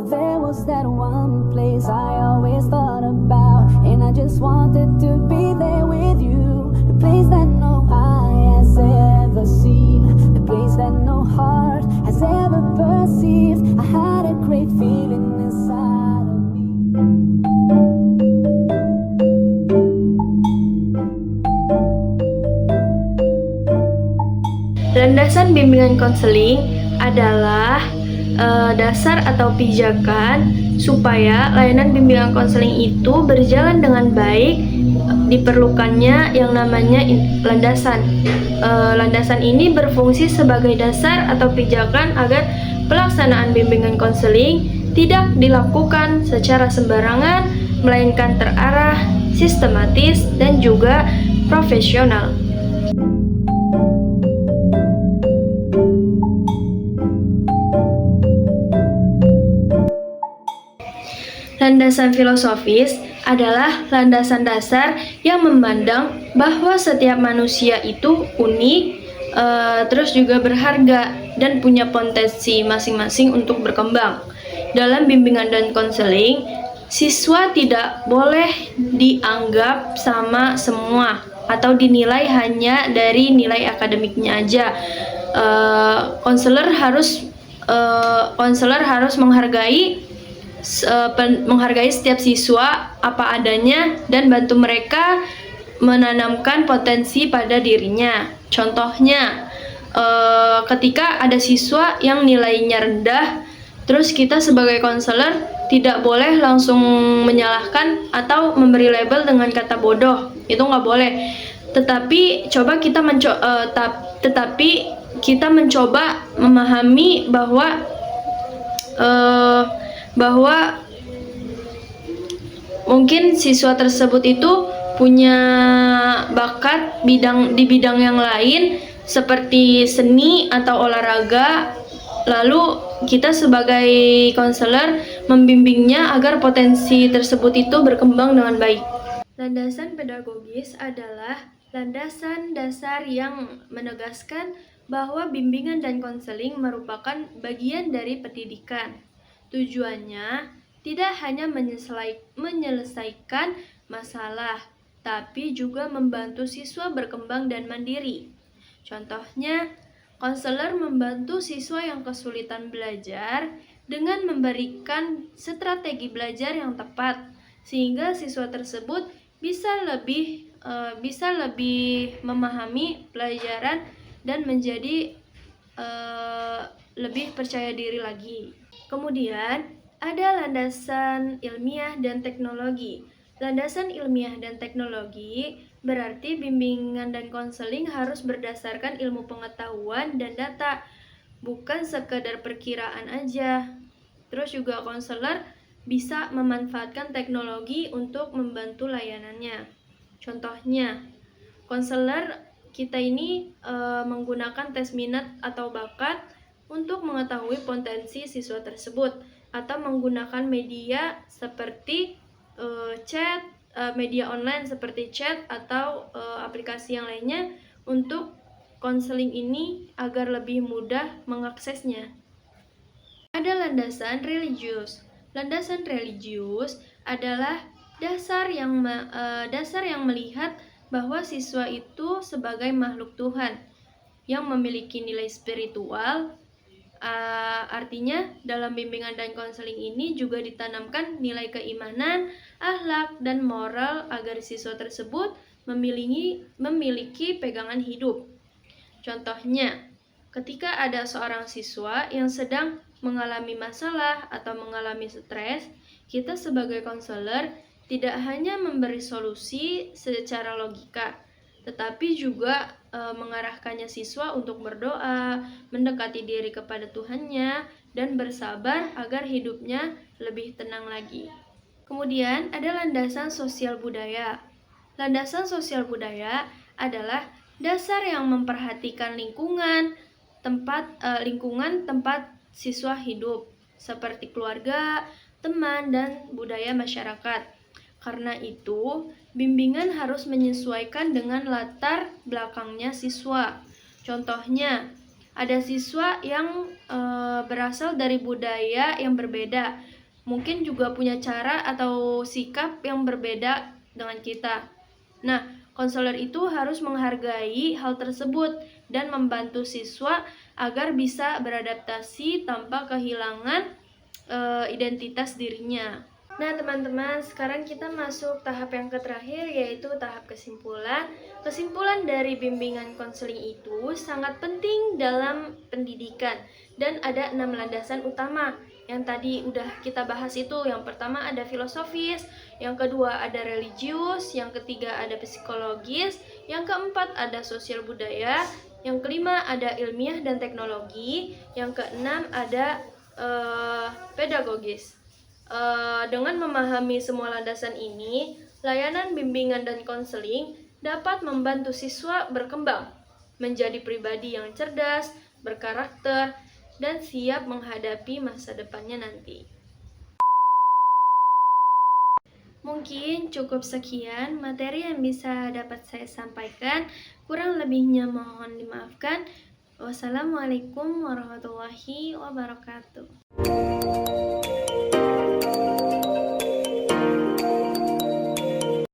There was that one place I always thought about, and I just wanted to be there with you. The place that no eye has ever seen, the place that no heart has ever perceived. I had a great feeling inside of me. Landasan bimbingan konseling adalah dasar atau pijakan supaya layanan bimbingan konseling itu berjalan dengan baik. Diperlukannya yang namanya landasan. Landasan ini berfungsi sebagai dasar atau pijakan agar pelaksanaan bimbingan konseling tidak dilakukan secara sembarangan, melainkan terarah, sistematis, dan juga profesional. Landasan filosofis adalah landasan dasar yang memandang bahwa setiap manusia itu unik, terus juga berharga dan punya potensi masing-masing untuk berkembang. Dalam bimbingan dan konseling, siswa tidak boleh dianggap sama semua atau dinilai hanya dari nilai akademiknya aja. Konselor harus menghargai setiap siswa apa adanya dan bantu mereka menanamkan potensi pada dirinya. Contohnya, ketika ada siswa yang nilainya rendah, terus kita sebagai konselor tidak boleh langsung menyalahkan atau memberi label dengan kata bodoh. Itu nggak boleh. Tetapi kita mencoba memahami bahwa mungkin siswa tersebut itu punya bakat di bidang yang lain seperti seni atau olahraga, lalu kita sebagai konselor membimbingnya agar potensi tersebut itu berkembang dengan baik. Landasan pedagogis adalah landasan dasar yang menegaskan bahwa bimbingan dan konseling merupakan bagian dari pendidikan. Tujuannya tidak hanya menyelesaikan masalah, tapi juga membantu siswa berkembang dan mandiri. Contohnya, konselor membantu siswa yang kesulitan belajar dengan memberikan strategi belajar yang tepat, sehingga siswa tersebut bisa lebih memahami pelajaran dan menjadi lebih percaya diri lagi. Kemudian, ada landasan ilmiah dan teknologi. Landasan ilmiah dan teknologi berarti bimbingan dan konseling harus berdasarkan ilmu pengetahuan dan data, bukan sekedar perkiraan aja. Terus juga konselor bisa memanfaatkan teknologi untuk membantu layanannya. Contohnya, konselor kita ini menggunakan tes minat atau bakat untuk mengetahui potensi siswa tersebut, atau menggunakan media seperti media online seperti chat atau aplikasi yang lainnya untuk konseling ini agar lebih mudah mengaksesnya. Ada landasan religius. Landasan religius adalah dasar yang melihat bahwa siswa itu sebagai makhluk Tuhan yang memiliki nilai spiritual. Artinya dalam bimbingan dan konseling ini juga ditanamkan nilai keimanan, akhlak, dan moral agar siswa tersebut memiliki pegangan hidup. Contohnya, ketika ada seorang siswa yang sedang mengalami masalah atau mengalami stres, kita sebagai konselor tidak hanya memberi solusi secara logika, tetapi juga mengarahkannya siswa untuk berdoa, mendekati diri kepada Tuhannya, dan bersabar agar hidupnya lebih tenang lagi. Kemudian ada landasan sosial budaya. Landasan sosial budaya adalah dasar yang memperhatikan lingkungan tempat siswa hidup, seperti keluarga, teman, dan budaya masyarakat. Karena itu, bimbingan harus menyesuaikan dengan latar belakangnya siswa. Contohnya, ada siswa yang berasal dari budaya yang berbeda, mungkin juga punya cara atau sikap yang berbeda dengan kita. Nah, konselor itu harus menghargai hal tersebut dan membantu siswa agar bisa beradaptasi tanpa kehilangan identitas dirinya. Nah, teman-teman, sekarang kita masuk tahap yang terakhir, yaitu tahap kesimpulan. Kesimpulan dari bimbingan konseling itu sangat penting dalam pendidikan dan ada 6 landasan utama yang tadi udah kita bahas itu. Yang pertama ada filosofis, yang kedua ada religius, yang ketiga ada psikologis, yang keempat ada sosial budaya, yang kelima ada ilmiah dan teknologi, yang keenam ada pedagogis. Dengan memahami semua landasan ini, layanan bimbingan dan konseling dapat membantu siswa berkembang menjadi pribadi yang cerdas, berkarakter, dan siap menghadapi masa depannya nanti. Mungkin cukup sekian materi yang bisa dapat saya sampaikan. Kurang lebihnya mohon dimaafkan. Wassalamualaikum warahmatullahi wabarakatuh.